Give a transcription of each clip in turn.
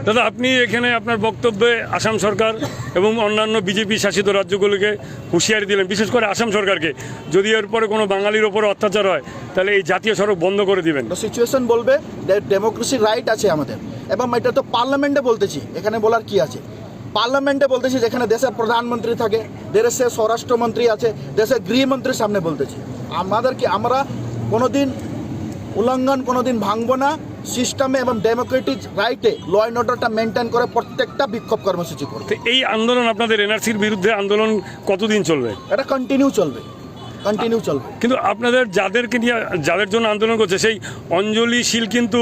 দাদা, আপনি এখানে আপনার বক্তব্যে আসাম সরকার এবং অন্যান্য বিজেপি শাসিত রাজ্যগুলোকে হুঁশিয়ারি দিলেন, বিশেষ করে আসাম সরকারকে, যদি এরপরে কোনো বাঙালির ওপর অত্যাচার হয় তাহলে এই জাতীয় সড়ক বন্ধ করে দিবেন। সিচুয়েশন বলবে, ডেমোক্রেসির রাইট আছে আমাদের, এবং এটা তো পার্লামেন্টে বলতেছি, এখানে বলার কি আছে? পার্লামেন্টে বলতেছি, যেখানে দেশের প্রধানমন্ত্রী থাকে, দেশের স্বরাষ্ট্রমন্ত্রী আছে, দেশের গৃহমন্ত্রীর সামনে বলতেছি। আমাদেরকে আমরা কোনোদিন উল্লঙ্ঘন কোনোদিন ভাঙবো না। সিস্টেমে এবং ডেমোক্রেটিক রাইটে ল অ্যান্ড অর্ডারটা মেনটেন করে প্রত্যেকটা বিক্ষোভ কর্মসূচি করবে। এই আন্দোলন, আপনাদের এনআরসির বিরুদ্ধে আন্দোলন কতদিন চলবে? এটা কন্টিনিউ চলবে। কিন্তু আপনাদের যাদেরকে নিয়ে, যাদের জন্য আন্দোলন করছে, সেই অঞ্জলি শীল কিন্তু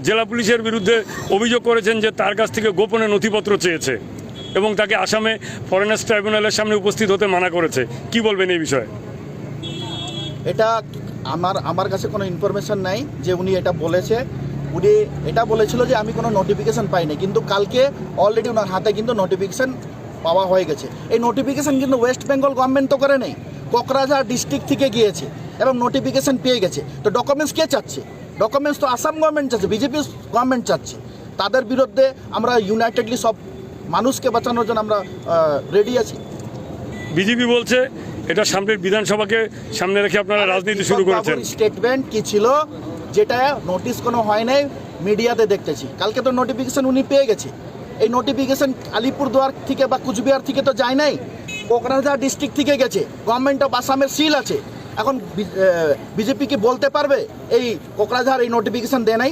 জেলা পুলিশের বিরুদ্ধে অভিযোগ করেছেন যে তার কাছ থেকে গোপনে নথিপত্র চেয়েছে এবং তাকে আসামে ফরেনার্স ট্রাইব্যুনালের সামনে উপস্থিত হতে মানা করেছে। কি বলবেন এই বিষয়ে? এটা আমার কাছে কোনো ইনফরমেশন নাই যে উনি এটা বলেছে। উনি এটা বলেছিল যে আমি কোনো নোটিফিকেশান পাইনি, কিন্তু কালকে অলরেডি ওনার হাতে কিন্তু নোটিফিকেশান পাওয়া হয়ে গেছে। এই নোটিফিকেশান কিন্তু ওয়েস্ট বেঙ্গল গভর্নমেন্ট তো করে নেই, কোকরাঝাড় ডিস্ট্রিক্ট থেকে গিয়েছে এবং নোটিফিকেশান পেয়ে গেছে। তো ডকুমেন্টস কে চাচ্ছে? ডকুমেন্টস তো আসাম গভর্নমেন্ট চাচ্ছে, বিজেপি গভর্নমেন্ট চাচ্ছে। তাদের বিরুদ্ধে আমরা ইউনাইটেডলি সব মানুষকে বাঁচানোর জন্য আমরা রেডি আছি। বিজেপি বলছে এটা সামনের বিধানসভাকে সামনে রেখে আপনারা রাজনীতি শুরু করেছেন। স্টেটমেন্ট কি ছিল যেটা নোটিশ কোনো হয় নাই, মিডিয়াতে দেখতেছি। কালকে তো নোটিফিকেশান উনি পেয়ে গেছে। এই নোটিফিকেশান আলিপুরদুয়ার থেকে বা কুচবিহার থেকে তো যায় নাই, কোকরাঝাড় ডিস্ট্রিক্ট থেকে গেছে। গভর্নমেন্ট অফ আসামের সিল আছে। এখন বিজেপি কি বলতে পারবে এই কোকরাঝাড় এই নোটিফিকেশান দেয় নাই?